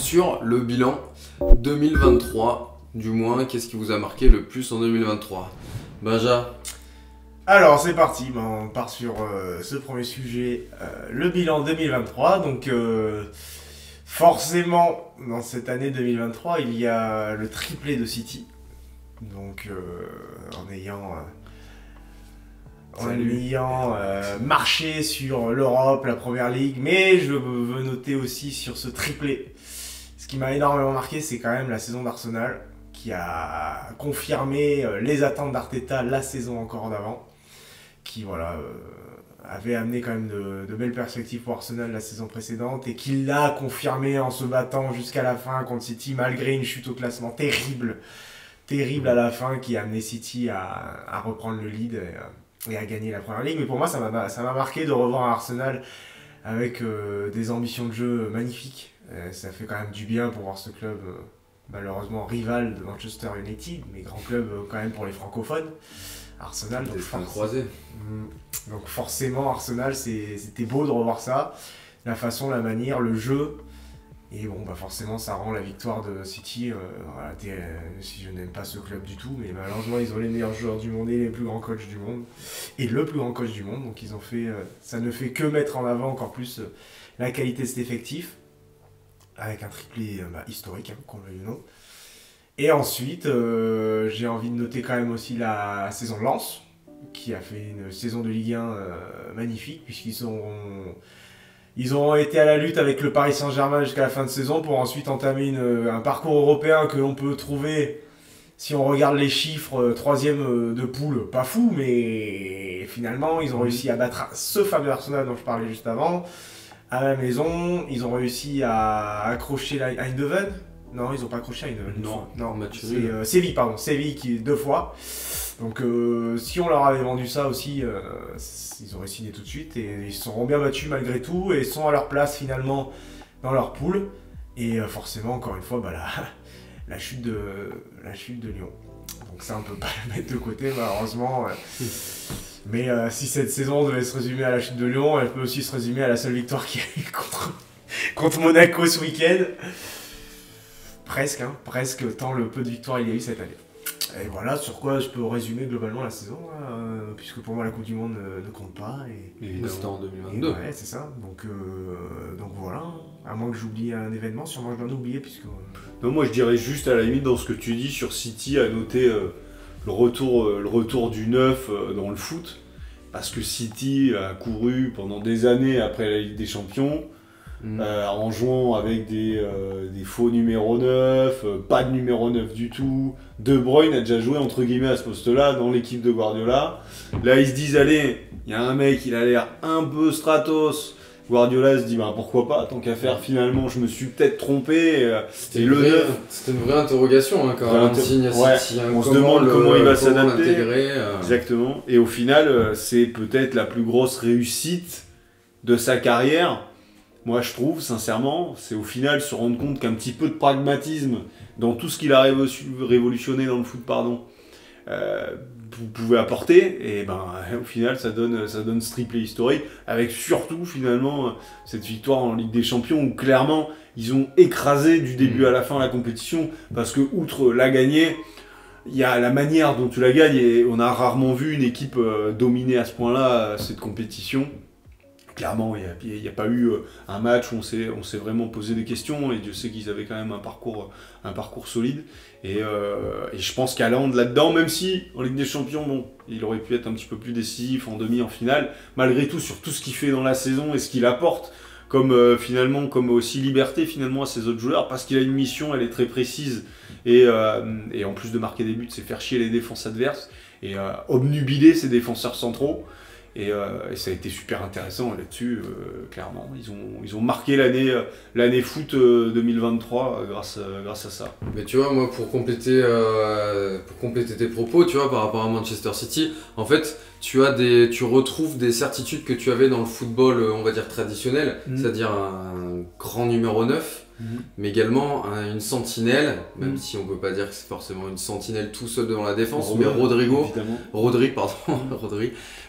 sur le bilan 2023. Du moins, qu'est-ce qui vous a marqué le plus en 2023? Benja? Alors c'est parti, on part sur ce premier sujet, le bilan 2023. Donc forcément, dans cette année 2023, il y a le triplé de City. Donc en ayant marché sur l'Europe, la Première Ligue, mais je veux noter aussi sur ce triplé. Ce qui m'a énormément marqué, c'est quand même la saison d'Arsenal, qui a confirmé les attentes d'Arteta la saison encore d'avant, qui avait amené quand même de belles perspectives pour Arsenal la saison précédente, et qui l'a confirmé en se battant jusqu'à la fin contre City, malgré une chute au classement terrible à la fin, qui a amené City à reprendre le lead et à gagner la Première Ligue. Mais pour moi, ça m'a marqué de revoir un Arsenal avec des ambitions de jeu magnifiques. Ça fait quand même du bien pour voir ce club, malheureusement rival de Manchester United, mais grand club quand même pour les francophones. Arsenal, Des fins croisées. Donc forcément, Arsenal, c'était beau de revoir ça. La façon, la manière, le jeu. Et bon, forcément, ça rend la victoire de City. Si je n'aime pas ce club du tout, mais malheureusement, ils ont les meilleurs joueurs du monde et les plus grands coachs du monde. Et le plus grand coach du monde. Donc ils ont fait, ça ne fait que mettre en avant encore plus la qualité de cet effectif. Avec un triplé historique, qu'on le veuille ou non. Et ensuite, j'ai envie de noter quand même aussi la saison de Lens, qui a fait une saison de Ligue 1 magnifique, puisqu'ils ont été à la lutte avec le Paris Saint-Germain jusqu'à la fin de saison, pour ensuite entamer un parcours européen que l'on peut trouver, si on regarde les chiffres, troisième de poule, pas fou, mais finalement, ils ont réussi à battre ce fameux Arsenal dont je parlais juste avant, à la maison. Ils ont réussi à accrocher Eindhoven. Non, ils n'ont pas accroché Eindhoven. Non, c'est Séville qui 2 fois. Donc si on leur avait vendu ça aussi, ils auraient signé tout de suite, et ils se seront bien battus malgré tout et sont à leur place finalement dans leur poule. Et forcément, encore une fois, la chute de Lyon. Donc ça, on peut pas le mettre de côté malheureusement. Mais si cette saison devait se résumer à la chute de Lyon, elle peut aussi se résumer à la seule victoire qu'il y a eu contre Monaco ce week-end. Presque, tant le peu de victoires il y a eu cette année. Et voilà sur quoi je peux résumer globalement la saison, puisque pour moi la Coupe du Monde ne compte pas. C'était en 2022. Ouais, c'est ça. Donc voilà, à moins que j'oublie un événement, sûrement je dois en oublier, puisque... Non, moi je dirais juste à la limite dans ce que tu dis sur City, à noter le retour du neuf dans le foot, parce que City a couru pendant des années après la Ligue des Champions, en jouant avec des faux numéro 9, pas de numéro 9 du tout. De Bruyne a déjà joué entre guillemets à ce poste-là dans l'équipe de Guardiola. Là ils se disent allez, il y a un mec, il a l'air un peu stratos. Guardiola se dit pourquoi pas, tant qu'à faire, finalement je me suis peut-être trompé. C'était une vraie interrogation quand même. On se demande comment il va s'adapter. Exactement. Et au final, c'est peut-être la plus grosse réussite de sa carrière. Moi je trouve, sincèrement, c'est au final se rendre compte qu'un petit peu de pragmatisme dans tout ce qu'il a révolutionné dans le foot, vous pouvez apporter, et au final ça donne ce triplé historique, avec surtout finalement cette victoire en Ligue des Champions où clairement ils ont écrasé du début à la fin la compétition, parce que outre la gagner, il y a la manière dont tu la gagnes, et on a rarement vu une équipe dominer à ce point-là cette compétition. Clairement, il n'y a pas eu un match où on s'est vraiment posé des questions, et Dieu sait qu'ils avaient quand même un parcours solide. Et je pense qu'Haaland là-dedans, même si en Ligue des Champions, il aurait pu être un petit peu plus décisif en demi, en finale, malgré tout, sur tout ce qu'il fait dans la saison et ce qu'il apporte, comme aussi liberté finalement à ses autres joueurs, parce qu'il a une mission, elle est très précise, et en plus de marquer des buts, c'est faire chier les défenses adverses, et obnubiler ses défenseurs centraux. Et ça a été super intéressant là-dessus, clairement. Ils ont marqué l'année foot 2023 grâce à ça. Mais tu vois, moi, pour compléter tes propos, tu vois, par rapport à Manchester City, en fait, tu retrouves des certitudes que tu avais dans le football, on va dire traditionnel, c'est-à-dire un grand numéro 9, mais également une sentinelle, même si on peut pas dire que c'est forcément une sentinelle tout seul devant la défense, mais Rodri,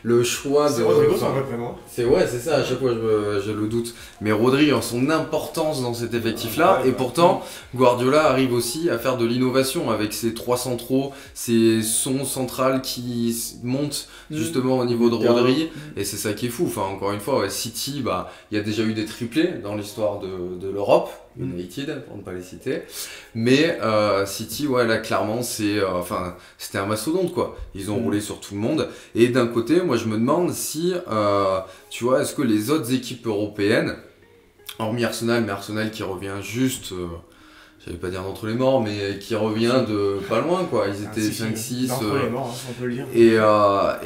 le choix de... Rodrigo, c'est un vrai prénom. C'est ça, à chaque fois je le doute. Mais Rodri en son importance dans cet effectif-là, et pourtant Guardiola arrive aussi à faire de l'innovation avec ses 3 centraux, ses sons centrales qui montent justement au niveau de Rodri, et c'est ça qui est fou. Enfin, encore une fois, City, il y a déjà eu des triplés dans l'histoire de l'Europe, United pour ne pas les citer, mais City, là clairement c'était un mastodonte quoi. Ils ont roulé sur tout le monde, et d'un côté, moi je me demande si, tu vois, est-ce que les autres équipes européennes, hormis Arsenal, mais Arsenal qui revient juste... j'allais pas dire d'entre les morts, mais qui revient de pas loin quoi. Ils étaient 5-6. D'entre les morts, on peut le dire. Et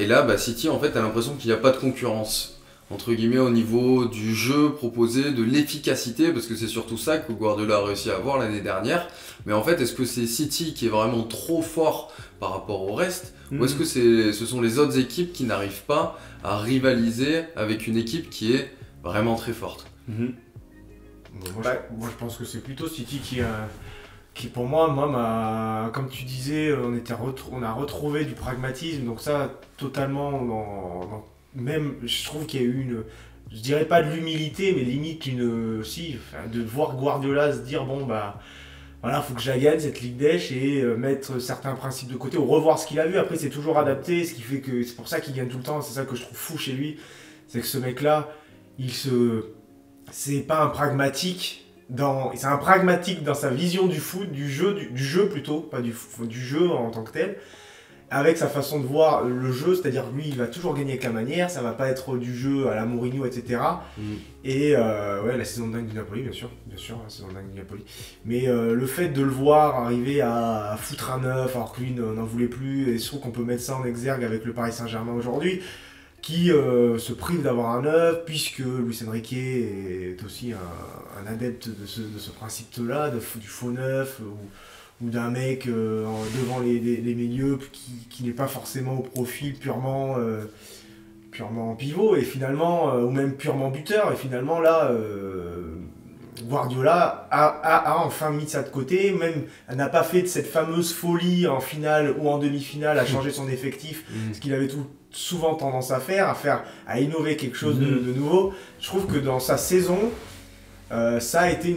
là, City, en fait, t'as l'impression qu'il n'y a pas de concurrence, entre guillemets, au niveau du jeu proposé, de l'efficacité, parce que c'est surtout ça que Guardiola a réussi à avoir l'année dernière. Mais en fait, est-ce que c'est City qui est vraiment trop fort par rapport au reste, ou est-ce que ce sont les autres équipes qui n'arrivent pas à rivaliser avec une équipe qui est vraiment très forte? Moi, je pense que c'est plutôt City qui pour moi comme tu disais, on a retrouvé du pragmatisme, donc ça, totalement, même, je trouve qu'il y a eu je dirais pas de l'humilité, mais limite de voir Guardiola se dire, voilà, faut que je la gagne cette Ligue des et mettre certains principes de côté, ou revoir ce qu'il a vu. Après, c'est toujours adapté, ce qui fait que c'est pour ça qu'il gagne tout le temps. C'est ça que je trouve fou chez lui, c'est que ce mec-là, c'est pas un pragmatique c'est un pragmatique dans sa vision du foot, du jeu plutôt, pas du jeu en tant que tel, avec sa façon de voir le jeu, c'est-à-dire lui il va toujours gagner avec la manière, ça va pas être du jeu à la Mourinho, etc. Et la saison de dingue du Napoli, bien sûr, la saison de dingue du Napoli. Mais le fait de le voir arriver à foutre un 9 alors que lui n'en voulait plus, et je trouve qu'on peut mettre ça en exergue avec le Paris Saint-Germain aujourd'hui, qui se prive d'avoir un 9, puisque Luis Enrique est aussi un adepte de ce principe-là, du faux 9, ou d'un mec devant les milieux qui n'est pas forcément au profil purement pivot, et finalement, ou même purement buteur, et finalement là, Guardiola a enfin mis ça de côté, même n'a pas fait de cette fameuse folie en finale ou en demi-finale à changer son effectif, ce qu'il avait souvent tendance à faire, à innover quelque chose de nouveau. Je trouve que dans sa saison, ça a été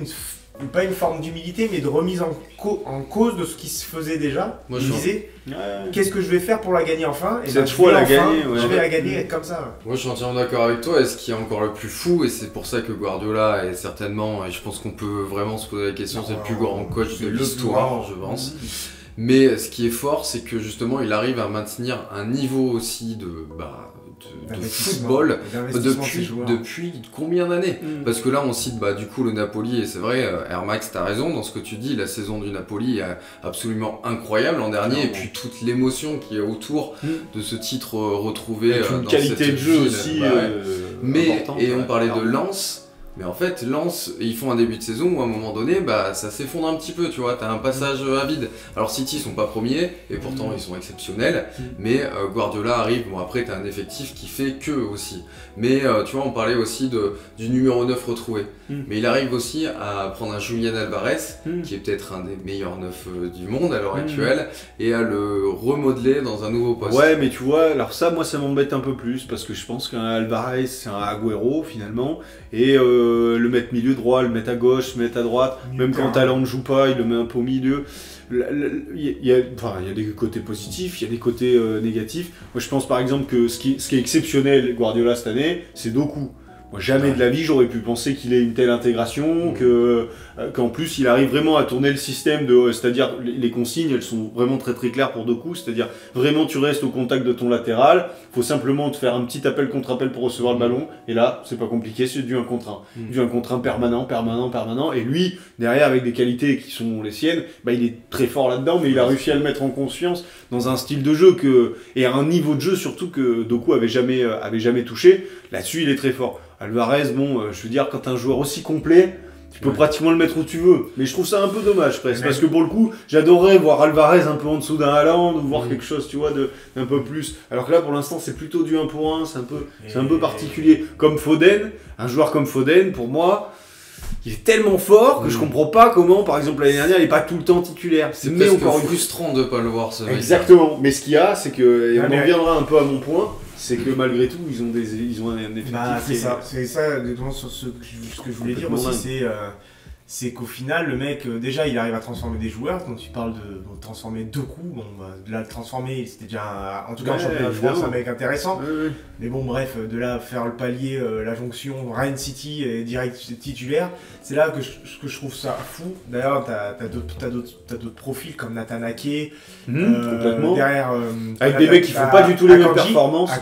pas une forme d'humilité, mais de remise en cause de ce qui se faisait déjà. Il disait, qu'est-ce que je vais faire pour la gagner enfin? Et cette fois, je vais la gagner comme ça. Moi, je suis entièrement d'accord avec toi. Et ce qui est encore le plus fou, et c'est pour ça que Guardiola est certainement, et je pense qu'on peut vraiment se poser la question, c'est le plus grand coach de l'histoire, je pense. Mais ce qui est fort, c'est que justement, il arrive à maintenir un niveau aussi de football depuis combien d'années? Parce que là, on cite du coup le Napoli, et c'est vrai, Air Max, t'as raison dans ce que tu dis, la saison du Napoli est absolument incroyable l'an dernier, et puis toute l'émotion qui est autour de ce titre retrouvé. Avec une qualité de jeu aussi. Et on parlait de Lens. Mais en fait, Lens, ils font un début de saison où à un moment donné, ça s'effondre un petit peu, tu vois, t'as un passage à vide. Alors City, ils sont pas premiers, et pourtant ils sont exceptionnels, mais Guardiola arrive, après t'as un effectif qui fait que aussi. Mais tu vois, on parlait aussi du numéro 9 retrouvé. Mais il arrive aussi à prendre un Julian Alvarez, qui est peut-être un des meilleurs 9 du monde à l'heure actuelle, et à le remodeler dans un nouveau poste. Ouais, mais tu vois, alors ça, moi ça m'embête un peu plus, parce que je pense qu'un Alvarez, c'est un Agüero finalement, et le mettre milieu droit, le mettre à gauche, le mettre à droite, même quand Haaland ne joue pas, il le met un peu au milieu. Il y a des côtés positifs, il y a des côtés négatifs. Moi je pense par exemple que ce qui est exceptionnel Guardiola cette année, c'est Doku. Moi, jamais de la vie j'aurais pu penser qu'il ait une telle intégration, qu'en plus il arrive vraiment à tourner le système, c'est-à-dire les consignes elles sont vraiment très très claires pour Doku, c'est-à-dire vraiment tu restes au contact de ton latéral, faut simplement te faire un petit appel contre appel pour recevoir le ballon, et là c'est pas compliqué, c'est du 1 contre 1, du 1 contre 1 permanent, et lui derrière avec des qualités qui sont les siennes, il est très fort là-dedans, mais il a réussi à le mettre en confiance dans un style de jeu et à un niveau de jeu surtout que Doku avait jamais touché. Là-dessus il est très fort. Alvarez, je veux dire, quand t'as un joueur aussi complet, tu peux pratiquement le mettre où tu veux. Mais je trouve ça un peu dommage presque, parce que pour le coup, j'adorerais voir Alvarez un peu en dessous d'un Haaland, ou voir quelque chose, tu vois, d'un peu plus. Alors que là, pour l'instant, c'est plutôt du 1 pour 1, c'est un peu particulier. Comme Foden, un joueur comme Foden, pour moi, il est tellement fort que je comprends pas comment, par exemple, l'année dernière, il est pas tout le temps titulaire. C'est encore frustrant de pas le voir, ce mec. Exactement. Mais ce qu'il y a, c'est que, et on en reviendra un peu à mon point, c'est que malgré tout, ils ont un effectif. C'est ça, exactement sur ce que je voulais dire aussi, c'est qu'au final, le mec, déjà, il arrive à transformer des joueurs. Quand tu parles de transformer 2 coups, bon, de la transformer, c'était déjà, en tout cas, en championnat de France, un mec intéressant. Mais bon, bref, de là, faire le palier, la jonction Rennes City et direct titulaire, c'est là que je trouve ça fou. D'ailleurs, t'as d'autres profils comme Nathan Ake, complètement. Derrière, avec des mecs qui font pas du tout les mêmes performances. À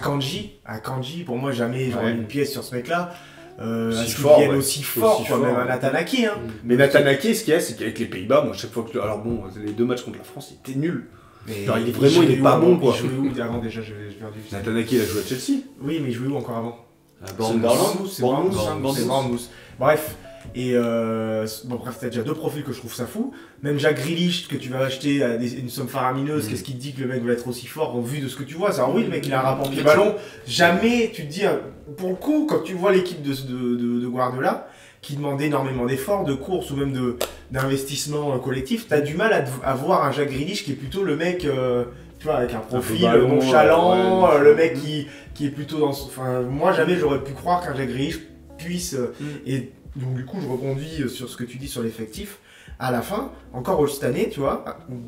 Kanji, pour moi, jamais j'aurais mis une pièce sur ce mec-là. Aussi fort, viennent aussi fort, même à Nathan Ake. Mais Nathan Ake, ce qu'il y a, c'est qu'avec les Pays-Bas, moi, chaque fois que. Alors bon, les 2 matchs contre la France, il était nul. Genre, il est pas bon, quoi. Il jouait où avant déjà, j'ai perdu. Nathan Ake, il a joué à Chelsea. Oui, mais il jouait où encore avant? C'est Bournemouth. Bref. Et bref, t'as déjà 2 profils que je trouve ça fou. Même Jack Grealish, que tu vas acheter à une somme faramineuse, qu'est-ce qui te dit que le mec va être aussi fort au vu de ce que tu vois? Alors oui, le mec il a un rapport pied-ballon. Jamais tu te dis, pour le coup, quand tu vois l'équipe de Guardiola, qui demande énormément d'efforts, de courses ou même d'investissement collectif, t'as du mal à voir un Jack Grealish qui est plutôt le mec, tu vois, avec un profil nonchalant, le mec qui est plutôt dans. Enfin, moi jamais j'aurais pu croire qu'un Jack Grealish puisse. Et donc du coup, je rebondis sur ce que tu dis sur l'effectif. À la fin, encore cette année, tu vois,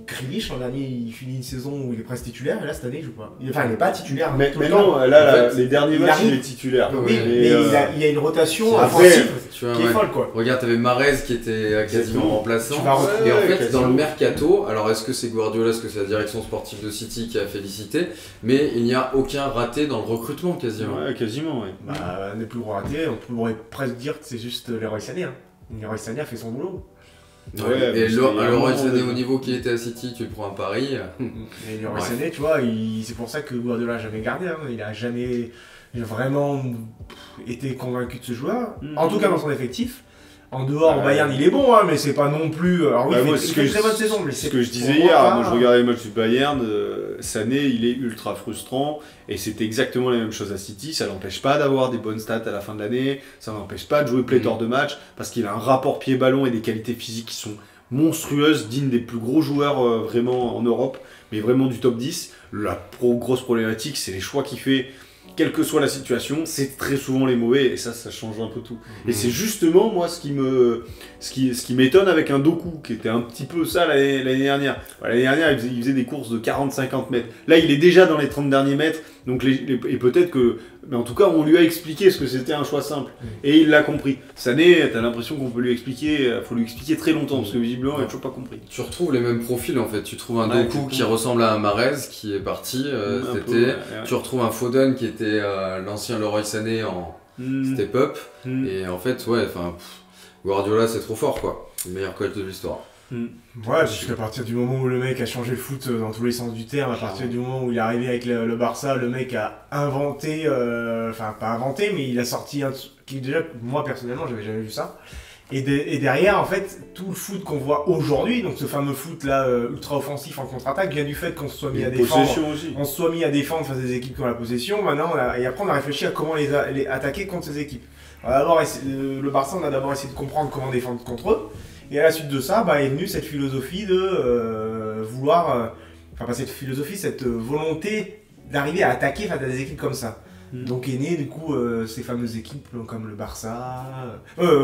Grealish, l'an dernier, il finit une saison où il est presque titulaire, et là, cette année, il joue pas. Enfin, il n'est pas titulaire. Mais non, là, les derniers matchs, il est titulaire. Oui, mais il y a une rotation offensive qui est folle, quoi. Regarde, t'avais Mahrez qui était quasiment remplaçant. Et en fait, dans le mercato, alors est-ce que c'est Guardiola, est-ce que c'est la direction sportive de City qui a félicité, mais il n'y a aucun raté dans le recrutement, quasiment. Ouais, quasiment, ouais. Bah, un des plus gros ratés, on pourrait presque dire que c'est juste Leroy Sané. Leroy Sané a fait son boulot. Et Leroy Sané au niveau qu'il était à City, tu le prends à Paris. Et Leroy Sané, tu vois, c'est pour ça que Guardiola n'a jamais gardé. Il a jamais vraiment été convaincu de ce joueur. En tout cas dans son effectif. En dehors, Bayern il est bon, mais c'est pas non plus. Alors oui, il fait une très bonne saison. Mais ce que je disais hier, moi je regardais les matchs du Bayern, Sané il est ultra frustrant et c'était exactement la même chose à City. Ça l'empêche pas d'avoir des bonnes stats à la fin de l'année, ça n'empêche pas de jouer pléthore de matchs parce qu'il a un rapport pied-ballon et des qualités physiques qui sont monstrueuses, dignes des plus gros joueurs vraiment en Europe, mais vraiment du top 10. La grosse problématique, c'est les choix qu'il fait. Quelle que soit la situation, c'est très souvent les mauvais et ça change un peu tout. Et c'est justement moi ce qui m'étonne avec un Doku qui était un petit peu ça l'année dernière. L'année dernière, il faisait des courses de 40-50 mètres. Là, il est déjà dans les 30 derniers mètres. Donc et peut-être que, mais en tout cas, on lui a expliqué ce que c'était un choix simple et il l'a compris. Sané, t'as l'impression qu'on peut lui expliquer, faut lui expliquer très longtemps parce que visiblement, il a toujours pas compris. Tu retrouves les mêmes profils en fait. Tu trouves un Doku qui ressemble à un Mahrez qui est parti cet été. Tu retrouves un Foden qui était l'ancien Leroy Sané en step-up. Et en fait, Guardiola c'est trop fort quoi. Le meilleur coach de l'histoire. Ouais, parce qu'à partir du moment où le mec a changé le foot dans tous les sens du terme, à partir du moment où il est arrivé avec le Barça, le mec a inventé, pas inventé, mais il a sorti un truc qui déjà, moi personnellement, j'avais jamais vu ça. Et derrière, en fait, tout le foot qu'on voit aujourd'hui, donc ce fameux foot là ultra offensif en contre-attaque, vient du fait qu'on se soit mis à défendre. On se soit mis à défendre face à des équipes qui ont la possession. Maintenant, et après, on a réfléchi à comment les attaquer contre ces équipes. Le Barça, on a d'abord essayé de comprendre comment défendre contre eux. Et à la suite de ça, est venue cette philosophie de cette volonté d'arriver à attaquer face à des équipes comme ça. Donc est né du coup ces fameuses équipes comme le Barça,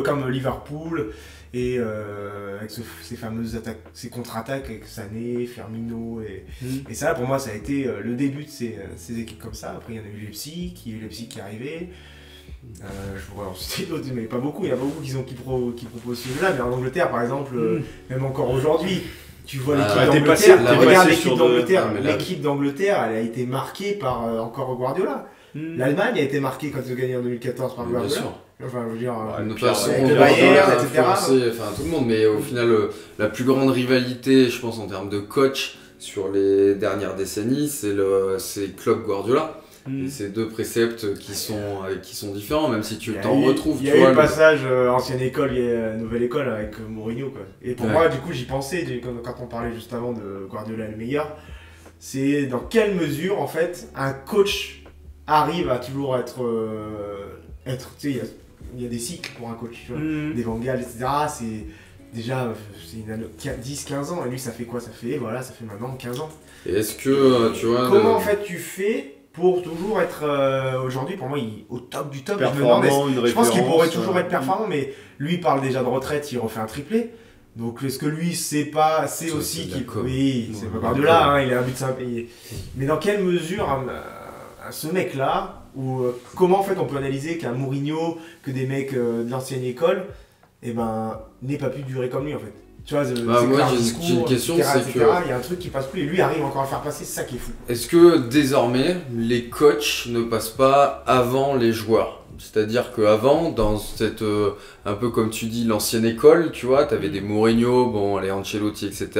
comme Liverpool, et avec ces fameuses attaques, ces contre-attaques avec Sané, Firmino, et ça pour moi ça a été le début de ces équipes comme ça. Après il y en a eu Leipzig qui est arrivé. Je pourrais en citer d'autres, mais pas beaucoup. Il y a pas beaucoup qui proposent ce jeu-là. Mais en Angleterre, par exemple, même encore aujourd'hui, tu vois l'équipe d'Angleterre. Regarde l'équipe d'Angleterre. L'équipe d'Angleterre, elle a été marquée par encore Guardiola. L'Allemagne a été marquée quand ils ont gagné en 2014 par Guardiola. Bien sûr. Enfin, je veux dire, le Bayern, etc. Tout le monde, mais au final, la plus grande rivalité, je pense, en termes de coach sur les dernières décennies, c'est Klopp Guardiola. Et c'est 2 préceptes qui sont différents, même si tu t'en retrouves. Il y a eu le passage ancienne école et nouvelle école avec Mourinho, quoi. Et pour moi, du coup, j'y pensais quand on parlait juste avant de Guardiola le meilleur. C'est dans quelle mesure, en fait, un coach arrive à toujours être tu sais, il y a des cycles pour un coach, tu vois. Des Van Gaal, etc. C'est déjà 10-15 ans, et lui ça fait quoi? Ça fait maintenant 15 ans. Et est-ce que, tu vois... Comment en fait tu fais pour toujours être, aujourd'hui pour moi il est au top du top, je pense qu'il pourrait toujours être performant, mais lui il parle déjà de retraite, il refait un triplé. Donc est-ce que lui c'est aussi qu'il... Oui, c'est pas Guardiola, hein, il a un but simple. Mais dans quelle mesure ce mec-là, ou comment en fait on peut analyser qu'un Mourinho, que des mecs de l'ancienne école, n'aient pas pu durer comme lui en fait? Tu vois, moi j'ai une question, c'est que... Il y a un truc qui passe plus et lui arrive encore à faire passer, c'est ça qui est fou. Est-ce que désormais les coachs ne passent pas avant les joueurs? C'est-à-dire qu'avant, dans cette, un peu comme tu dis, l'ancienne école, tu vois, t'avais des Mourinho, les Ancelotti, etc.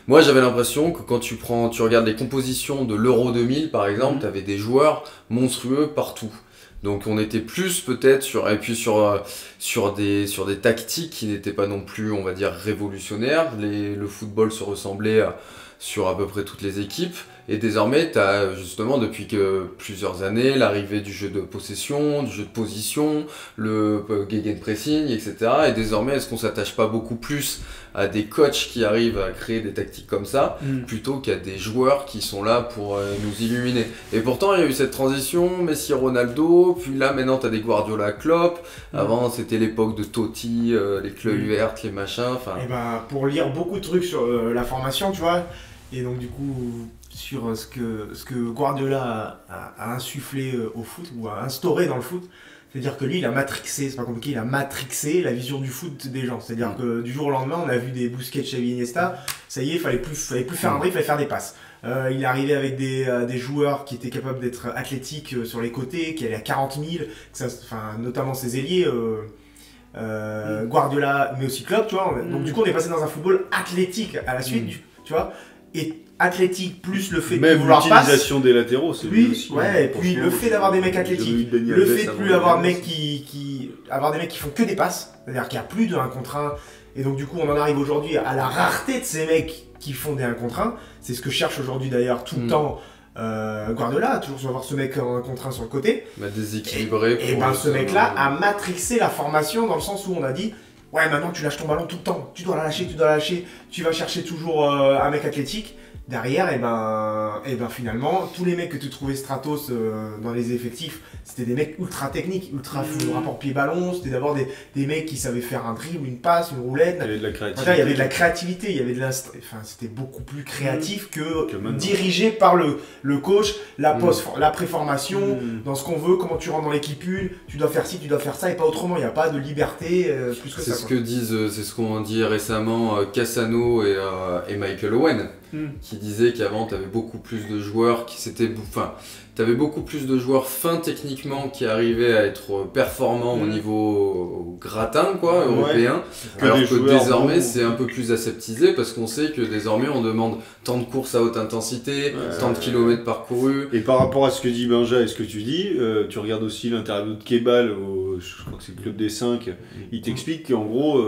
Moi, j'avais l'impression que quand tu regardes les compositions de l'Euro 2000, par exemple, t'avais des joueurs monstrueux partout. Donc on était plus peut-être sur des tactiques qui n'étaient pas non plus, on va dire, révolutionnaires. Le football se ressemblait sur à peu près toutes les équipes. Et désormais, tu as justement depuis plusieurs années l'arrivée du jeu de possession, du jeu de position, le gegenpressing, etc. Et désormais, est-ce qu'on s'attache pas beaucoup plus à des coachs qui arrivent à créer des tactiques comme ça, plutôt qu'à des joueurs qui sont là pour nous illuminer? Et pourtant, il y a eu cette transition, Messi, Ronaldo, puis là maintenant tu as des Guardiola, Klopp. Avant, c'était l'époque de Totti, les Kluivert, les machins. Pour lire beaucoup de trucs sur la formation, tu vois, et donc du coup... sur ce que Guardiola a insufflé au foot, ou a instauré dans le foot. C'est-à-dire que lui, il a matrixé, c'est pas compliqué, il a matrixé la vision du foot des gens. C'est-à-dire que du jour au lendemain, on a vu des Busquets, Xavi, Iniesta, ça y est, il fallait plus faire un dribble, il fallait faire des passes. Il est arrivé avec des joueurs qui étaient capables d'être athlétiques sur les côtés, qui allaient à 40 000, notamment ses ailiers, Guardiola, mais aussi Klopp, tu vois. Donc du coup, on est passé dans un football athlétique à la suite, tu vois. Et athlétique plus le fait de vouloir passer. Même l'utilisation des latéraux, c'est lui aussi. Ouais, et puis le fait d'avoir des mecs athlétiques, le fait de plus avoir des mecs avoir des mecs qui font que des passes, c'est-à-dire qu'il n'y a plus de 1 contre 1. Et donc du coup, on en arrive aujourd'hui à la rareté de ces mecs qui font des 1 contre 1. C'est ce que cherche aujourd'hui d'ailleurs tout le temps Guardiola, toujours avoir ce mec en 1 contre 1 sur le côté. Déséquilibré. Et ce mec-là a matrixé la formation dans le sens où on a dit ouais, maintenant tu lâches ton ballon tout le temps, tu dois lâcher, tu vas chercher toujours un mec athlétique. Derrière, finalement, tous les mecs que tu trouvais Stratos dans les effectifs, c'était des mecs ultra techniques, ultra rapport pied-ballon, c'était d'abord des mecs qui savaient faire un dribble, une passe, une roulette. Il y avait de la créativité. Il y avait de la créativité, c'était beaucoup plus créatif que dirigé par le coach, la préformation, dans ce qu'on veut, comment tu rentres dans l'équipe une, tu dois faire ci, tu dois faire ça, et pas autrement, il n'y a pas de liberté plus que ça. C'est ce qu'ont dit récemment Cassano et Michael Owen. Qui disait qu'avant tu avais beaucoup plus de joueurs t'avais beaucoup plus de joueurs fins techniquement qui arrivaient à être performants au niveau gratin européen, alors que désormais c'est un peu plus aseptisé parce qu'on sait que désormais on demande tant de courses à haute intensité, tant de kilomètres parcourus. Et par rapport à ce que dit Benja et ce que tu dis, tu regardes aussi l'interview de Kebal, je crois que c'est le Club des 5, il t'explique qu'en gros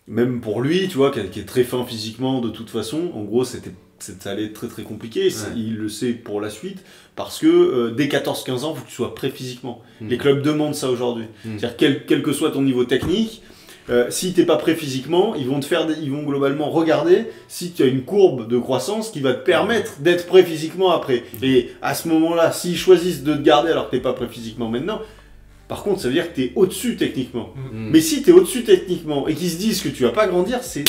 même pour lui, tu vois, qui est très fin physiquement de toute façon, en gros ça allait être très très compliqué, il le sait pour la suite, parce que dès 14-15 ans, il faut que tu sois prêt physiquement. Les clubs demandent ça aujourd'hui. C'est-à-dire quel que soit ton niveau technique, si t'es pas prêt physiquement, ils vont globalement regarder si tu as une courbe de croissance qui va te permettre d'être prêt physiquement après. Et à ce moment-là, s'ils choisissent de te garder alors que t'es pas prêt physiquement maintenant, par contre, ça veut dire que tu es au-dessus techniquement. Mais si tu es au-dessus techniquement et qu'ils se disent que tu vas pas grandir, c'est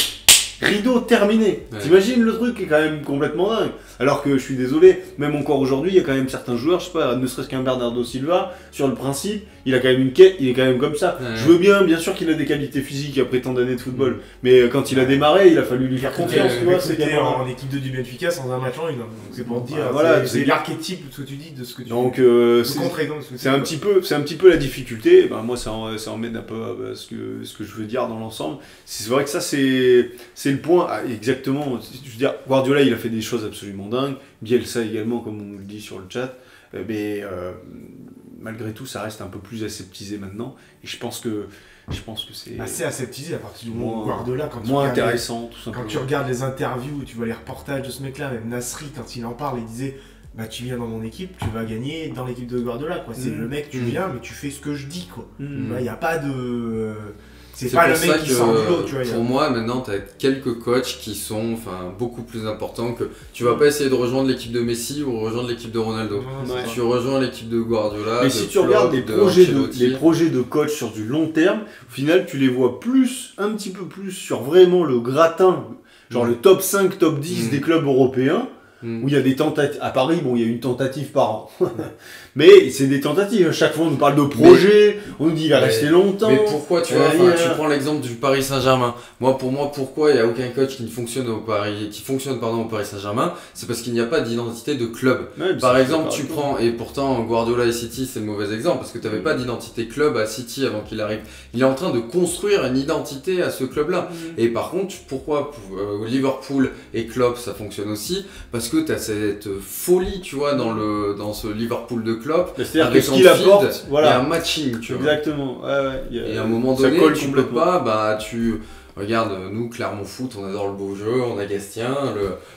rideau terminé. T'imagines, le truc est quand même complètement dingue. Alors que je suis désolé, même encore aujourd'hui, il y a quand même certains joueurs, je sais pas, ne serait-ce qu'un Bernardo Silva, sur le principe, il a quand même une quête, il est quand même comme ça. Je veux bien sûr qu'il a des qualités physiques après tant d'années de football, mais quand il a démarré, il a fallu lui faire confiance. C'était en équipe de du Benfica sans un match en une. C'est pour te dire, c'est l'archétype de ce que tu dis, de ce que tu donc c'est un petit peu la difficulté. Moi ça emmène un peu à ce que je veux dire dans l'ensemble. C'est vrai que ça c'est le point exactement. Je veux dire, Guardiola il a fait des choses absolument dingues, Bielsa également comme on nous le dit sur le chat, mais malgré tout ça reste un peu plus aseptisé maintenant et je pense que c'est assez aseptisé à partir du moment où Guardiola, moins intéressant tout simplement. Quand tu regardes les interviews, tu vois les reportages de ce mec là, même Nasri quand il en parle, il disait bah tu viens dans mon équipe, tu vas gagner dans l'équipe de Guardiola, quoi. C'est le mec, tu viens, mais tu fais ce que je dis, quoi. Il n'y a pas de... C'est pas le mec qui sort du lot, tu vois. Pour moi, maintenant, tu as quelques coachs qui sont beaucoup plus importants que... Tu vas pas essayer de rejoindre l'équipe de Messi ou rejoindre l'équipe de Ronaldo. Tu rejoins l'équipe de Guardiola. Mais si tu regardes les projets de coach sur du long terme, au final, tu les vois un petit peu plus sur vraiment le gratin, genre le top 5, top 10 des clubs européens. Où il y a des tentatives. À Paris, bon, il y a une tentative par an. Mais c'est des tentatives. Chaque fois, on nous parle de projet, on nous dit il va rester longtemps. Mais pourquoi, tu prends l'exemple du Paris Saint-Germain. Pour moi, pourquoi il n'y a aucun coach qui fonctionne au Paris Saint-Germain, c'est parce qu'il n'y a pas d'identité de club. Ouais, par exemple, tu prends, et pourtant Guardiola et City, c'est le mauvais exemple, parce que tu n'avais pas d'identité club à City avant qu'il arrive. Il est en train de construire une identité à ce club-là. Et par contre, pourquoi Liverpool et Klopp, ça fonctionne aussi? Parce que tu as cette folie, tu vois, dans ce Liverpool de Klopp. C'est-à-dire que ce qu'il apporte, il y a un matching, tu vois. Exactement. Et à un moment donné, tu peux pas, regarde, nous, Clermont Foot, on adore le beau jeu, on a Gastien,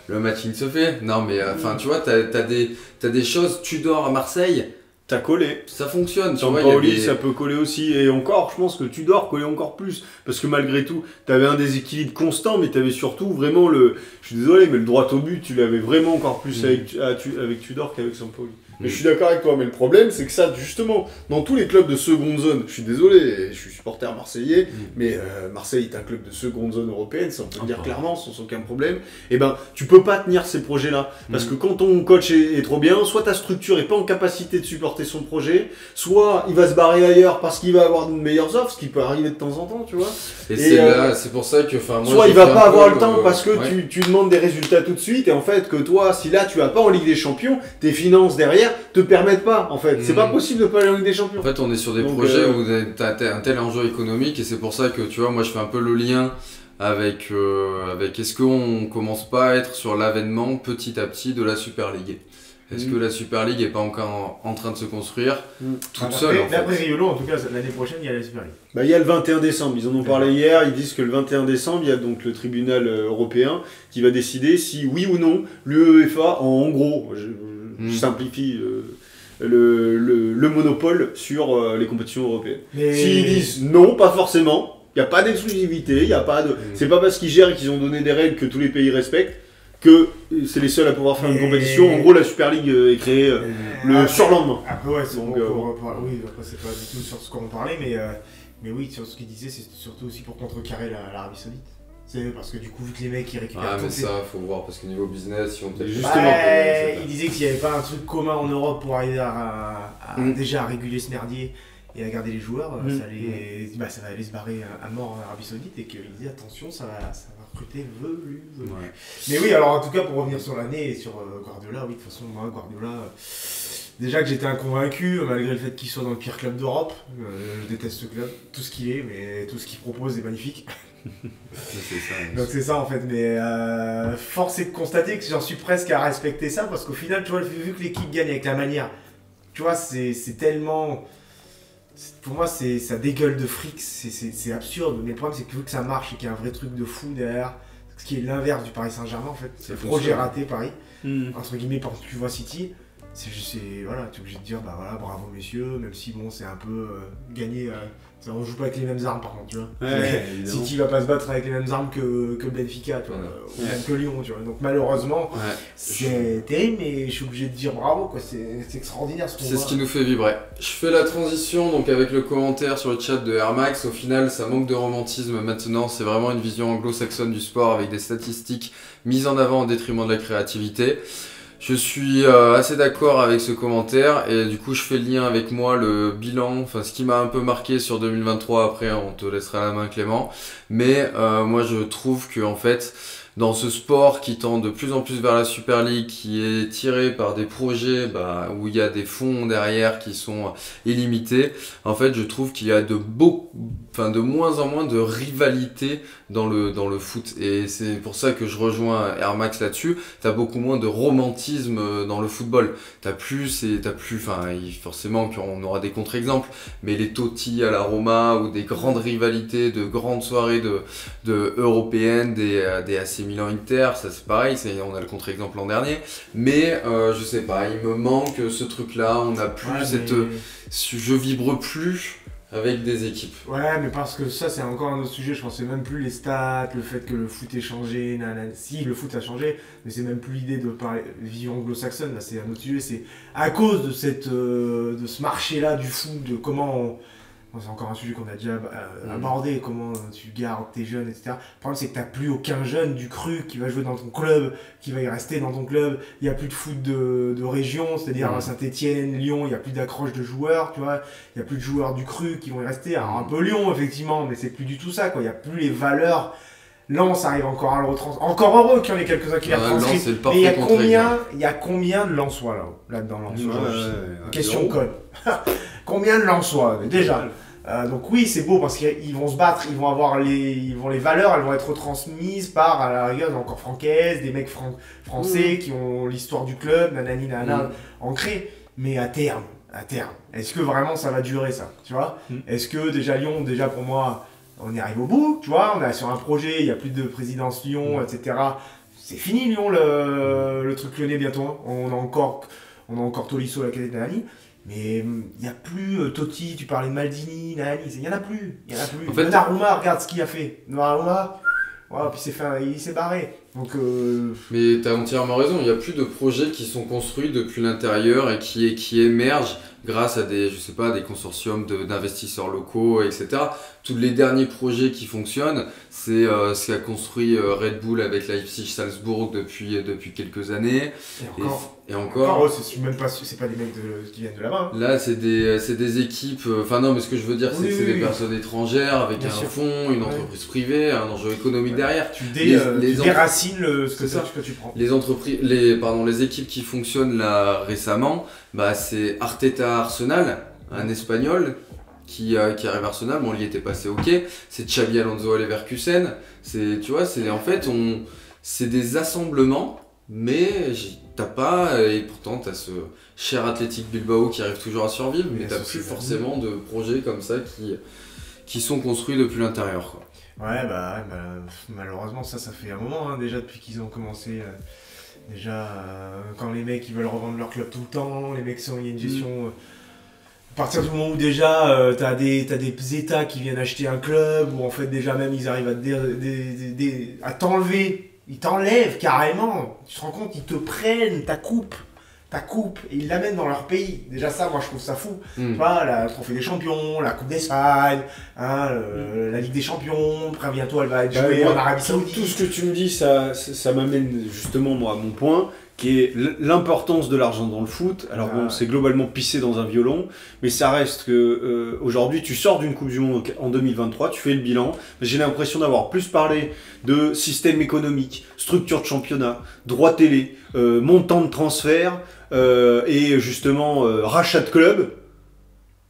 le matching se fait. Non, mais tu vois, t'as des choses, Tudor à Marseille. T'as collé. Ça fonctionne. Sampaoli, ça peut coller aussi. Et encore, je pense que Tudor collait encore plus. Parce que malgré tout, t'avais un déséquilibre constant, mais t'avais surtout vraiment je suis désolé, mais le droit au but, tu l'avais vraiment encore plus avec Tudor qu'avec Sampaoli. Mais je suis d'accord avec toi, mais le problème, c'est que ça, justement, dans tous les clubs de seconde zone, je suis désolé, je suis supporter marseillais, mais Marseille est un club de seconde zone européenne, ça on peut le dire clairement, sans aucun problème, et ben, tu peux pas tenir ces projets-là, parce que quand ton coach est trop bien, soit ta structure est pas en capacité de supporter son projet, soit il va se barrer ailleurs parce qu'il va avoir de meilleures offres, ce qui peut arriver de temps en temps, tu vois. Et c'est pour ça que, moi, soit il va pas avoir le temps parce que tu demandes des résultats tout de suite, et en fait, que toi, si là, tu vas pas en Ligue des Champions, tes finances derrière te permettent pas, en fait. C'est pas possible de pas aller en Ligue des Champions. En fait, on est sur des projets où t'as un tel enjeu économique, et c'est pour ça que, tu vois, moi je fais un peu le lien avec est-ce qu'on commence pas à être sur l'avènement petit à petit de la Super League. Est-ce que la Super League est pas encore en train de se construire toute seule, en fait. D'après Riolo, en tout cas, l'année prochaine, il y a la Super League. Il y a le 21 décembre, ils en ont parlé hier, ils disent que le 21 décembre, il y a donc le tribunal européen qui va décider si, oui ou non, l'UEFA, en gros, je simplifie le monopole sur les compétitions européennes. S'ils disent non, pas forcément, il n'y a pas d'exclusivité, il y a pas de... C'est pas parce qu'ils gèrent et qu'ils ont donné des règles que tous les pays respectent que c'est les seuls à pouvoir faire une compétition. En gros, la Super League est créée le surlendemain. Après, ouais, c'est oui, après, c'est pas du tout sur ce qu'on parlait, mais oui, sur ce qu'il disait, c'est surtout aussi pour contrecarrer l'Arabie Saoudite. C'est parce que du coup, vu que les mecs ils récupèrent. Ah, mais ça, faut voir, parce que niveau business, si on peut justement. Il disait qu'il n'y avait pas un truc commun en Europe pour arriver déjà à réguler ce merdier et à garder les joueurs. Ça va aller se barrer à mort en Arabie Saoudite, et qu'il disait attention, ça va recruter velu. Ouais. Mais oui, alors en tout cas, pour revenir sur l'année et sur Guardiola, oui, de toute façon, moi, Guardiola. Déjà que j'étais inconvaincu, malgré le fait qu'il soit dans le pire club d'Europe. Je déteste ce club, tout ce qu'il est, mais tout ce qu'il propose est magnifique. Donc c'est ça en fait, mais force est de constater que j'en suis presque à respecter ça, parce qu'au final, tu vois, vu que l'équipe gagne avec la manière, tu vois, c'est tellement... Pour moi, ça dégueule de fric, c'est absurde, mais le problème c'est que vu que ça marche et qu'il y a un vrai truc de fou derrière, ce qui est l'inverse du Paris Saint-Germain en fait, c'est le projet raté Paris, entre guillemets, quand tu vois City, voilà, tu es obligé de dire, bah voilà, bravo messieurs, même si bon, c'est un peu gagné, on joue pas avec les mêmes armes par contre, tu vois. City va pas se battre avec les mêmes armes que Benfica, tu vois, ou même que Lyon, tu vois. Donc malheureusement, c'est terrible, mais je suis obligé de dire bravo, quoi, c'est extraordinaire ce qu'on voit. C'est ce qui nous fait vibrer. Je fais la transition donc avec le commentaire sur le chat de Air Max. Au final, ça manque de romantisme maintenant, c'est vraiment une vision anglo-saxonne du sport avec des statistiques mises en avant au détriment de la créativité. Je suis assez d'accord avec ce commentaire, et du coup je fais le lien avec moi, le bilan, enfin ce qui m'a un peu marqué sur 2023, après on te laissera la main Clément, mais moi je trouve que en fait dans ce sport qui tend de plus en plus vers la Super League, qui est tiré par des projets où il y a des fonds derrière qui sont illimités, en fait je trouve qu'il y a de moins en moins de rivalité dans le foot, et c'est pour ça que je rejoins Air Max là-dessus. T'as beaucoup moins de romantisme dans le football, forcément qu'on aura des contre-exemples, mais les Totti à la Roma, ou des grandes rivalités, de grandes soirées de européennes, des AC Milan-Inter, ça c'est pareil, on a le contre-exemple l'an dernier. Mais je sais pas, il me manque ce truc-là, on n'a plus je vibre plus avec des équipes. Ouais, mais parce que ça c'est encore un autre sujet, je pense que c'est même plus les stats, le fait que le foot ait changé, si le foot a changé, mais c'est même plus l'idée de parler vision anglo-saxonne, là c'est un autre sujet, c'est à cause de ce marché-là du foot, de comment c'est encore un sujet qu'on a déjà abordé, comment tu gardes tes jeunes, etc. Le problème c'est que tu n'as plus aucun jeune du cru qui va jouer dans ton club, qui va y rester dans ton club. Il n'y a plus de foot de région, c'est-à-dire à Saint-Etienne, Lyon, il n'y a plus d'accroche de joueurs, tu vois. Il n'y a plus de joueurs du cru qui vont y rester. Alors un peu Lyon effectivement, mais c'est plus du tout ça, quoi. Il n'y a plus les valeurs. Lens arrive encore à le retranscrire. Encore heureux qu'il y en ait quelques-uns qui les retranscrivent. Mais il y a combien de Lensois là-dedans Question conne. Combien de Lensois déjà? Donc oui, c'est beau parce qu'ils vont se battre, ils vont avoir les valeurs, elles vont être retransmises par, à la rigueur, encore Francaise, des mecs français qui ont l'histoire du club, nanani nanana, ancrée. Mais à terme, est-ce que vraiment ça va durer ça, tu vois? Est-ce que déjà Lyon, pour moi, on y arrive au bout, tu vois? On est sur un projet, il n'y a plus de présidence Lyon, etc. C'est fini Lyon, le truc lyonnais bientôt. Hein. On a encore Tolisso, la cadette nanani. Mais il n'y a plus Totti, tu parlais de Maldini, Nani, il n'y en a plus. En fait, Donnarumma, regarde ce qu'il a fait. Donnarumma, voilà, puis il s'est barré. Donc, Mais tu as entièrement raison, il n'y a plus de projets qui sont construits depuis l'intérieur et qui émergent grâce à des consortiums d'investisseurs locaux, etc. Tous les derniers projets qui fonctionnent, c'est ce qu'a construit Red Bull avec Leipzig-Salzbourg depuis quelques années. Et encore c'est pas des mecs qui viennent de là-bas. Hein. Là, c'est des équipes. Enfin, non, mais ce que je veux dire, c'est que c'est des personnes étrangères avec fonds, une entreprise privée, un enjeu économique derrière. Tu déracines ce que tu prends. Les équipes qui fonctionnent là récemment, c'est Arteta Arsenal, un Espagnol. Qui arrive à Arsenal, il y était passé ok, c'est Xabi Alonso à Leverkusen, c'est des assemblements, mais t'as pas, et pourtant t'as ce cher Athletic Bilbao qui arrive toujours à survivre, mais t'as plus forcément de projets comme ça qui sont construits depuis l'intérieur, quoi. Ouais, malheureusement ça fait un moment, hein, déjà depuis qu'ils ont commencé, quand les mecs ils veulent revendre leur club tout le temps, les mecs il y a une gestion... À partir du moment où déjà t'as des États qui viennent acheter un club, où en fait déjà même ils arrivent à t'enlever, ils t'enlèvent carrément, tu te rends compte, ils te prennent ta coupe et ils l'amènent dans leur pays. Déjà ça, moi je trouve ça fou. Tu vois, la Trophée des Champions, la Coupe d'Espagne, la Ligue des Champions, après bientôt elle va être jouée en Arabie Saoudite. Tout ce que tu me dis, ça m'amène justement moi à mon point, qui est l'importance de l'argent dans le foot. Alors bon, c'est globalement pissé dans un violon, mais ça reste que aujourd'hui, tu sors d'une Coupe du Monde en 2023, tu fais le bilan. J'ai l'impression d'avoir plus parlé de système économique, structure de championnat, droit télé, montant de transfert et justement rachat de club.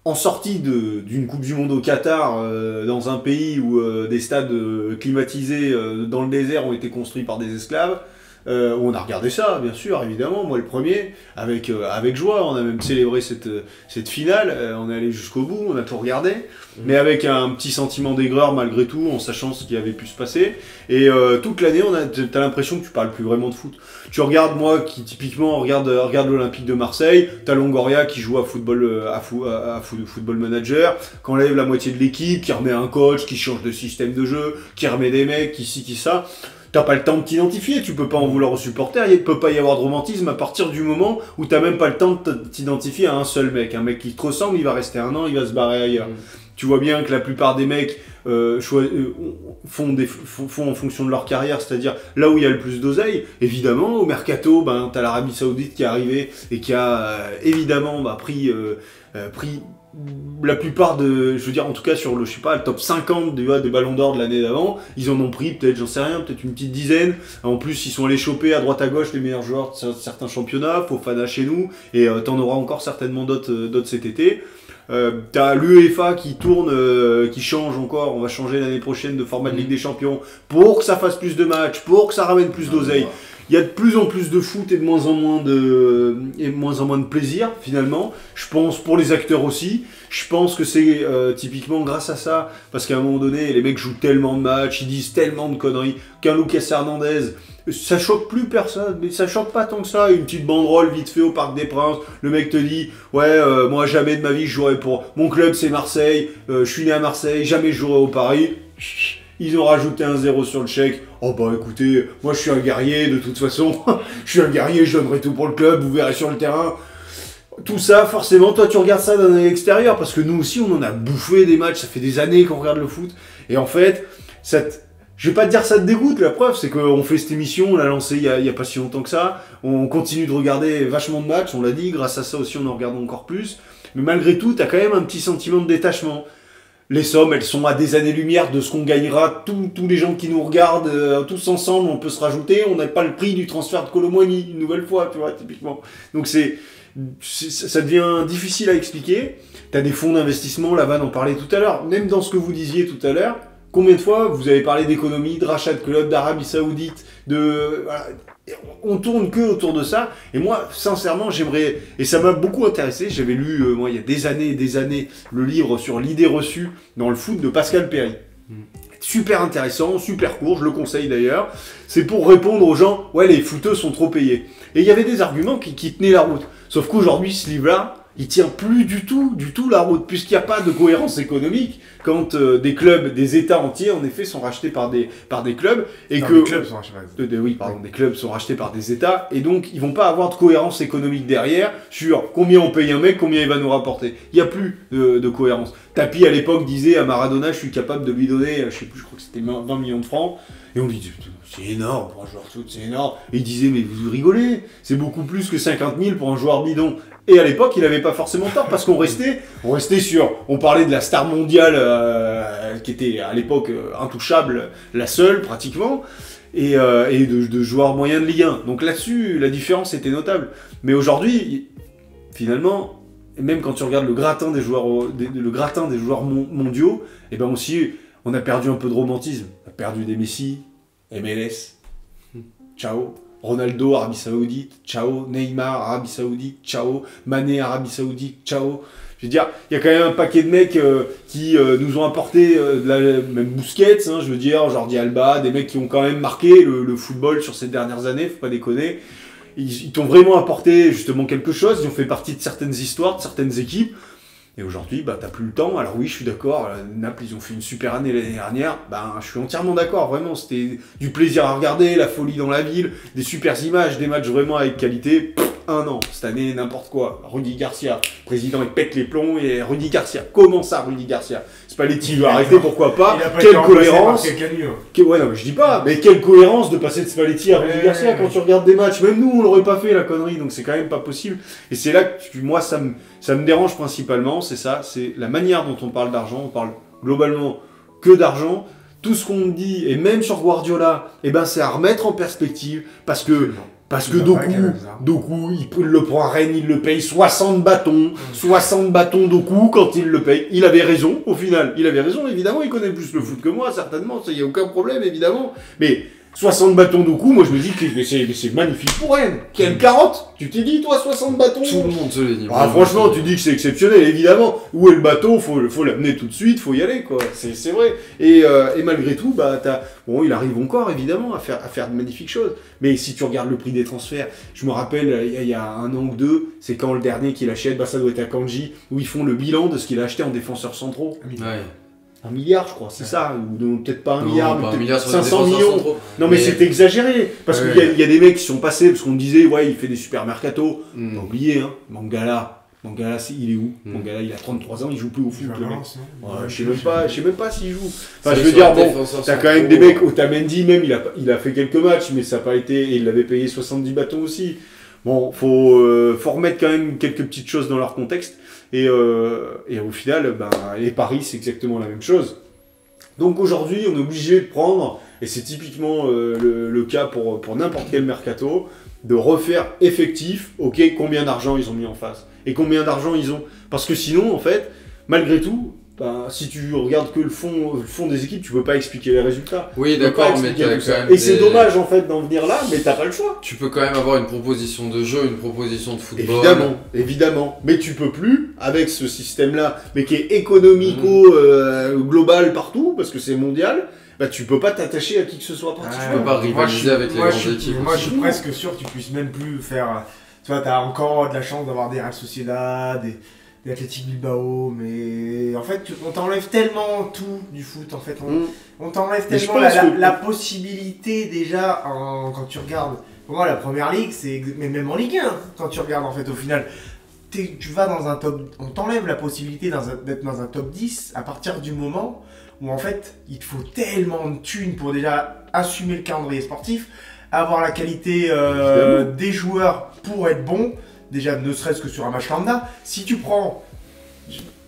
En sortie d'une Coupe du Monde au Qatar, dans un pays où des stades climatisés dans le désert ont été construits par des esclaves, on a regardé ça, bien sûr, évidemment, moi le premier, avec joie, on a même célébré cette finale, on est allé jusqu'au bout, on a tout regardé, mais avec un petit sentiment d'aigreur malgré tout, en sachant ce qui avait pu se passer, et toute l'année, t'as l'impression que tu parles plus vraiment de foot. Tu regardes, moi, qui typiquement regarde l'Olympique de Marseille, t'as Longoria qui joue à Football Manager, qui enlève la moitié de l'équipe, qui remet un coach, qui change de système de jeu, qui remet des mecs, qui ci, qui ça. T'as pas le temps de t'identifier, tu peux pas en vouloir aux supporters, il peut pas y avoir de romantisme à partir du moment où t'as même pas le temps de t'identifier à un seul mec. Un mec qui te ressemble, il va rester un an, il va se barrer ailleurs. Tu vois bien que la plupart des mecs font en fonction de leur carrière, c'est-à-dire là où il y a le plus d'oseille. Évidemment, au mercato, t'as l'Arabie Saoudite qui est arrivée et qui a évidemment pris la plupart en tout cas sur le top 50 des ballons d'or de l'année d'avant, ils en ont pris peut-être une petite dizaine. En plus, ils sont allés choper à droite à gauche les meilleurs joueurs de certains championnats, Fofana chez nous, et t'en auras encore certainement d'autres cet été. T'as l'UEFA qui tourne, qui change encore, on va changer l'année prochaine de format de Ligue des Champions pour que ça fasse plus de matchs, pour que ça ramène plus d'oseille. Il y a de plus en plus de foot et de moins en moins de plaisir, finalement. Je pense pour les acteurs aussi. Je pense que c'est typiquement grâce à ça, parce qu'à un moment donné, les mecs jouent tellement de matchs, ils disent tellement de conneries, qu'un Lucas Hernandez, ça choque plus personne, mais ça choque pas tant que ça. Une petite banderole vite fait au Parc des Princes, le mec te dit ouais, moi jamais de ma vie je jouerai pour mon club, c'est Marseille, je suis né à Marseille, jamais je jouerai au Paris. Ils ont rajouté un 0 sur le chèque. Oh bah écoutez, moi je suis un guerrier de toute façon, je suis un guerrier, je donnerai tout pour le club, vous verrez sur le terrain. Tout ça, forcément, toi tu regardes ça d'un œil extérieur, parce que nous aussi on en a bouffé des matchs, ça fait des années qu'on regarde le foot, et en fait, je vais pas te dire ça te dégoûte, la preuve c'est qu'on fait cette émission, on l'a lancée il y a pas si longtemps que ça, on continue de regarder vachement de matchs, on l'a dit, grâce à ça aussi on en regarde encore plus, mais malgré tout, t'as quand même un petit sentiment de détachement. Les sommes, elles sont à des années-lumière de ce qu'on gagnera, tous les gens qui nous regardent, tous ensemble, on peut se rajouter, on n'a pas le prix du transfert de Kolo Muani, une nouvelle fois, tu vois, typiquement. Donc ça devient difficile à expliquer. T'as des fonds d'investissement, la vanne en parlait tout à l'heure, même dans ce que vous disiez tout à l'heure, combien de fois vous avez parlé d'économie, de rachat de clubs, d'Arabie Saoudite, voilà. On tourne que autour de ça, et moi, sincèrement, j'aimerais, et ça m'a beaucoup intéressé, j'avais lu, moi, il y a des années et des années, le livre sur l'idée reçue dans le foot de Pascal Perry. Super intéressant, super court, je le conseille d'ailleurs. C'est pour répondre aux gens, ouais, les footeux sont trop payés. Et il y avait des arguments qui tenaient la route. Sauf qu'aujourd'hui, ce livre-là, il tient plus du tout la route, puisqu'il n'y a pas de cohérence économique quand des clubs, des États entiers, en effet, sont rachetés par des clubs, et non, que les clubs sont rachetés par des clubs sont rachetés par des États, et donc ils vont pas avoir de cohérence économique derrière sur combien on paye un mec, combien il va nous rapporter. Il y a plus de cohérence. Tapi à l'époque disait à Maradona, je suis capable de lui donner, je sais plus, je crois que c'était 20 millions de francs. Et on lui dit, c'est énorme pour un joueur de foot, c'est énorme. Et il disait, mais vous rigolez, c'est beaucoup plus que 50 000 pour un joueur bidon. Et à l'époque, il n'avait pas forcément tort, parce qu'on restait sur, on parlait de la star mondiale, qui était à l'époque intouchable, la seule pratiquement, et de joueurs moyens de Ligue 1. Donc là-dessus, la différence était notable. Mais aujourd'hui, finalement, même quand tu regardes le gratin des joueurs mondiaux, et ben aussi, on a perdu un peu de romantisme. On a perdu des Messi, MLS, ciao. Ronaldo, Arabie Saoudite, ciao. Neymar, Arabie Saoudite, ciao. Mané, Arabie Saoudite, ciao. Je veux dire, il y a quand même un paquet de mecs qui nous ont apporté, même Busquets, hein, je veux dire, Jordi Alba, des mecs qui ont quand même marqué le football sur ces dernières années, faut pas déconner. Ils t'ont vraiment apporté justement quelque chose, ils ont fait partie de certaines histoires, de certaines équipes. Et aujourd'hui, bah, t'as plus le temps. Alors oui, je suis d'accord, Naples, ils ont fait une super année l'année dernière. Ben, je suis entièrement d'accord, vraiment. C'était du plaisir à regarder, la folie dans la ville, des super images, des matchs vraiment avec qualité. Un an, cette année, n'importe quoi. Rudy Garcia, président, il pète les plombs. Et Rudy Garcia, comment ça, Rudy Garcia? Spalletti veut arrêter, pourquoi pas? Quelle cohérence! Ouais, non, mais je dis pas, mais quelle cohérence de passer de Spalletti à Rudy Garcia quand tu regardes des matchs. Même nous, on l'aurait pas fait, la connerie, donc c'est quand même pas possible. Et c'est là que, moi, ça me dérange principalement, c'est ça, c'est la manière dont on parle d'argent. On parle globalement que d'argent. Tout ce qu'on dit, et même sur Guardiola, eh ben, c'est à remettre en perspective, parce que Doku, il le prend à Rennes, il le paye 60 bâtons, 60 bâtons Doku quand il le paye. Il avait raison, au final. Il avait raison, évidemment, il connaît plus le foot que moi, certainement, il n'y a aucun problème, évidemment. Mais 60 bâtons Doku, moi je me dis que c'est magnifique pour Rennes. Quelle carotte! Tu t'es dit, toi, 60 bâtons? Tout le monde se les dit. Ah, franchement, tu dis que c'est exceptionnel, évidemment. Où est le bateau? Faut l'amener tout de suite, faut y aller, quoi. C'est vrai. Et malgré tout, bah, il arrive encore, évidemment, à faire de magnifiques choses. Mais si tu regardes le prix des transferts, je me rappelle, il y a un an ou deux, c'est quand le dernier qu'il achète, bah, ça doit être à Kanji, où ils font le bilan de ce qu'il a acheté en défenseurs centraux. Ouais. 1 milliard, je crois, c'est ça, ou peut-être pas 1 milliard, mais peut-être 500 millions. Centraux. Non, mais c'est exagéré, parce qu'il y a des mecs qui sont passés, parce qu'on disait, ouais, il fait des super mercato. Pas oublié, hein, Mangala, il est où? Mangala, il a 33 ans, il joue plus au foot, le mec. Ouais, je sais même pas s'il joue. Enfin, je veux dire, bon, t'as quand même des mecs, Otamendi même, il a fait quelques matchs, mais ça n'a pas été, et il l'avait payé 70 bâtons aussi. Bon, faut remettre quand même quelques petites choses dans leur contexte. Et au final, ben, les paris, c'est exactement la même chose. Donc aujourd'hui, on est obligé de prendre, et c'est typiquement le cas pour n'importe quel mercato, de refaire effectif, ok, combien d'argent ils ont mis en face, et combien d'argent ils ont. Parce que sinon, en fait, malgré tout, bah, si tu regardes que le fond des équipes, tu peux pas expliquer les résultats. Oui, d'accord, mais t'as quand même. Et c'est dommage en fait d'en venir là, mais t'as pas le choix. Tu peux quand même avoir une proposition de jeu, une proposition de football. Évidemment. Mais tu peux plus, avec ce système-là, mais qui est économico-global partout, parce que c'est mondial, bah tu peux pas t'attacher à qui que ce soit particulièrement. Tu peux pas rivaliser avec les grandes équipes. Moi, je suis presque sûr que tu puisses même plus faire. Tu vois, t'as encore de la chance d'avoir des Real Sociedad, des Athletic Bilbao, mais en fait, on t'enlève tellement tout du foot. En fait, on t'enlève tellement la possibilité déjà quand tu regardes. Pour moi, la première ligue, mais même en Ligue 1, quand tu regardes en fait, au final, tu vas dans un top. On t'enlève la possibilité d'être dans un top 10 à partir du moment où en fait, il te faut tellement de thunes pour déjà assumer le calendrier sportif, avoir la qualité des joueurs pour être bon. Déjà, ne serait-ce que sur un match lambda, si tu prends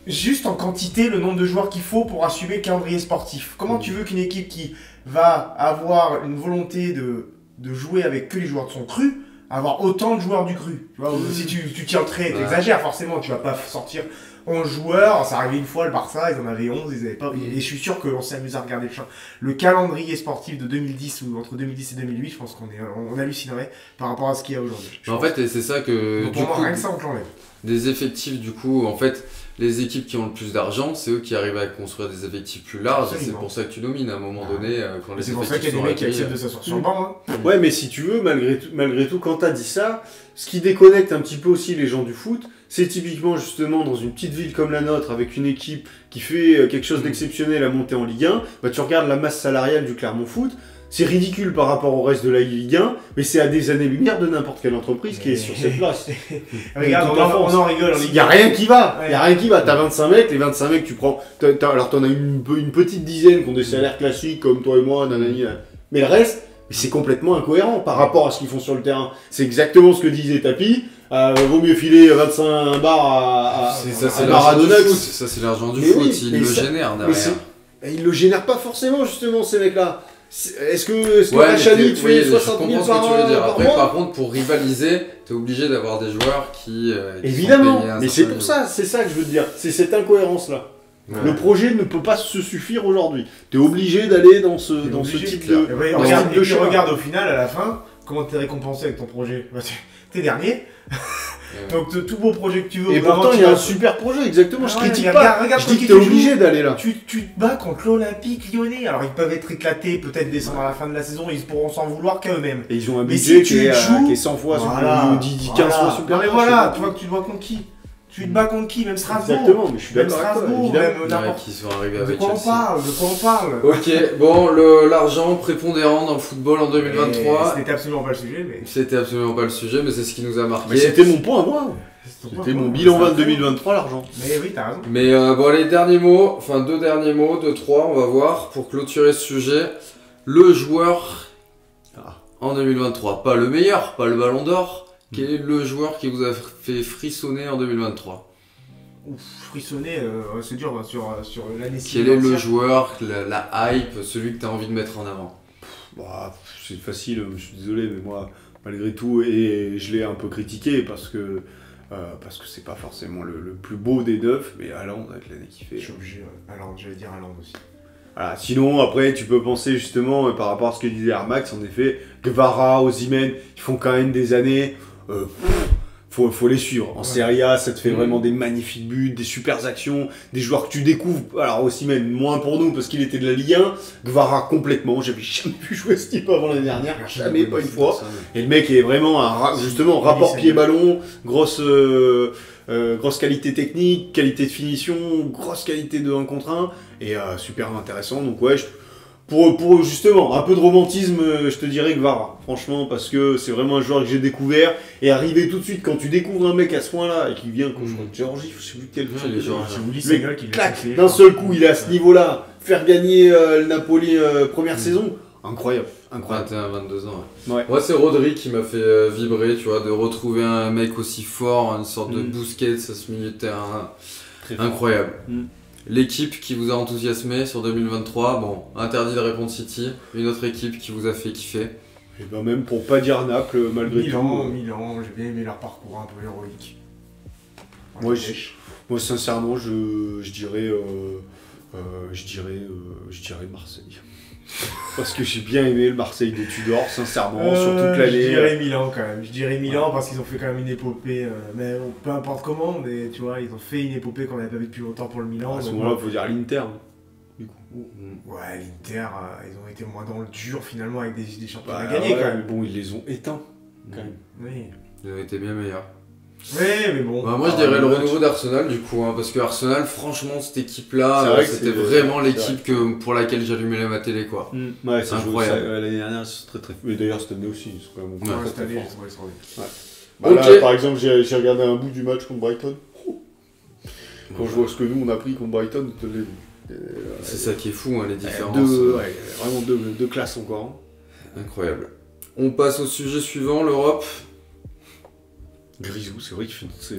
juste en quantité le nombre de joueurs qu'il faut pour assumer le calendrier sportif, comment tu veux qu'une équipe qui va avoir une volonté de jouer avec que les joueurs de son cru, avoir autant de joueurs du cru? Tu vois, si tu tiens le trait, t'exagères forcément, tu vas pas sortir 11 joueurs, ça arrivait une fois le Barça, ils en avaient 11, ils avaient pas. Et je suis sûr qu'on s'est amusé à regarder le calendrier sportif de 2010 ou entre 2010 et 2008, je pense qu'on hallucinerait par rapport à ce qu'il y a aujourd'hui. En fait, et c'est ça que. Donc, du coup, rien que ça, on l'enlève. Des effectifs, du coup, en fait, les équipes qui ont le plus d'argent, c'est eux qui arrivent à construire des effectifs plus larges. C'est pour ça que tu domines à un moment donné. Quand les c'est pour ça qu'il y a des mecs qui acceptent de s'asseoir sur le banc. Hein. Ouais, mais si tu veux, malgré tout, quand t'as dit ça, ce qui déconnecte un petit peu aussi les gens du foot, c'est typiquement justement dans une petite ville comme la nôtre, avec une équipe qui fait quelque chose d'exceptionnel à monter en Ligue 1, bah tu regardes la masse salariale du Clermont Foot, c'est ridicule par rapport au reste de la Ligue 1, mais c'est à des années-lumière de n'importe quelle entreprise qui est sur cette place. Regarde, on en rigole. Il n'y a rien qui va. Il y a rien qui va. T'as 25 mecs, les 25 mecs, tu prends. Alors t'en as une petite dizaine qui ont des salaires classiques comme toi et moi, nanani. Mais le reste, c'est complètement incohérent par rapport à ce qu'ils font sur le terrain. C'est exactement ce que disait Tapi. Vaut mieux filer 25 bars à Maradona. Ça, c'est l'argent du foot. Il le génère derrière. Il le génère pas forcément, justement, ces mecs-là. Est-ce que Rachani te fait 60 000 par mois? Après, par contre, pour rivaliser, t'es obligé d'avoir des joueurs qui évidemment, mais c'est pour ça, c'est ça que je veux te dire. C'est cette incohérence-là. Ouais. Le projet ne peut pas se suffire aujourd'hui. T'es obligé d'aller dans ce type de... Regarde au final, à la fin, comment t'es récompensé avec ton projet. T'es dernier. Donc tout beau projet que tu veux. Et pourtant il y a un super projet, exactement. Je critique pas. Je dis que t'es obligé d'aller là. Tu te bats contre l'Olympique Lyonnais. Alors ils peuvent être éclatés, peut-être descendre à la fin de la saison. Ils pourront s'en vouloir qu'à eux-mêmes. Et ils ont un budget qui est 100 fois supérieur, 15 fois supérieur. Mais voilà, tu vois que tu te bats contre qui? Tu te bats contre qui? Même Strasbourg. Exactement, mais je suis même Strasbourg, même n'importe qui sont arrivés avec de quoi on parle. Ok, bon, l'argent prépondérant dans le football en 2023. C'était absolument pas le sujet, mais. C'était absolument pas le sujet, mais c'est ce qui nous a marqué. Mais c'était mon point à moi. C'était mon bilan 2023, l'argent. Mais oui, t'as raison. Mais bon, les derniers mots, enfin deux derniers mots, trois, on va voir, pour clôturer ce sujet. Le joueur en 2023, pas le meilleur, pas le ballon d'or. Quel est le joueur qui vous a fait frissonner en 2023? Frissonner, c'est dur sur l'année suivante. Quel est le joueur, la hype, celui que tu as envie de mettre en avant? C'est facile, je suis désolé, mais moi, malgré tout, et je l'ai un peu critiqué parce que c'est pas forcément le plus beau des neufs, mais Haaland avec l'année qu'il fait. Je suis obligé, Haaland, j'allais dire Haaland aussi. Voilà. Sinon, après, tu peux penser justement, par rapport à ce que disait Armax, en effet, Guevara, Osimhen, ils font quand même des années. Faut les suivre. En Serie A, ça te fait vraiment des magnifiques buts, des super actions, des joueurs que tu découvres. Alors aussi même moins pour nous parce qu'il était de la Ligue 1. Guevara complètement. J'avais jamais vu jouer ce type avant l'année dernière. Jamais, pas une fois. Et le mec est vraiment justement rapport pied-ballon, grosse qualité technique, qualité de finition, grosse qualité de 1 contre 1 et super intéressant. Donc ouais, pour justement un peu de romantisme, je te dirais Guevara, franchement, parce que c'est vraiment un joueur que j'ai découvert et arrivé tout de suite quand tu découvres un mec à ce point-là et qui vient de Géorgie, je sais plus quel claque d'un seul coup, il est à ce niveau-là, faire gagner le Napoli première saison, incroyable. 21-22 ans. Moi, c'est Rodri qui m'a fait vibrer, tu vois, de retrouver un mec aussi fort, une sorte de Busquets à ce milieu de terrain, incroyable. L'équipe qui vous a enthousiasmé sur 2023, bon, interdit de répondre City, une autre équipe qui vous a fait kiffer. Et ben même pour pas dire Naples, malgré tout. Milan, j'ai bien aimé leur parcours un peu héroïque. Moi, sincèrement, je dirais Marseille. Parce que j'ai bien aimé le Marseille de Tudor, sincèrement, sur toute l'année. Je dirais Milan quand même. Je dirais Milan parce qu'ils ont fait quand même une épopée, mais peu importe comment, mais tu vois, ils ont fait une épopée qu'on n'avait pas vu depuis longtemps pour le Milan. À ce moment-là, il faut dire l'Inter. Du coup. Ouais, l'Inter, ils ont été moins dans le dur finalement avec des championnats gagnés quand même. Mais bon, ils les ont éteints quand même. Oui. Ils ont été bien meilleurs. Oui, mais bon. Bah, moi je dirais le renouveau d'Arsenal du coup, hein, parce que Arsenal, franchement, cette équipe-là, c'était vraiment l'équipe pour laquelle j'allumais ma télé quoi. Ouais, c'est incroyable. L'année dernière, c'est très très. Mais d'ailleurs, cette année aussi, c'est quand même. Ouais, cette année, ils sont extraordinaires. Bah, là, par exemple, j'ai regardé un bout du match contre Brighton. Quand je vois ce que nous on a pris contre Brighton, c'est ça qui est fou, hein, les différences. Vraiment deux classes encore. Hein. Incroyable. On passe au sujet suivant, l'Europe. Grisou, c'est vrai qu'il fait.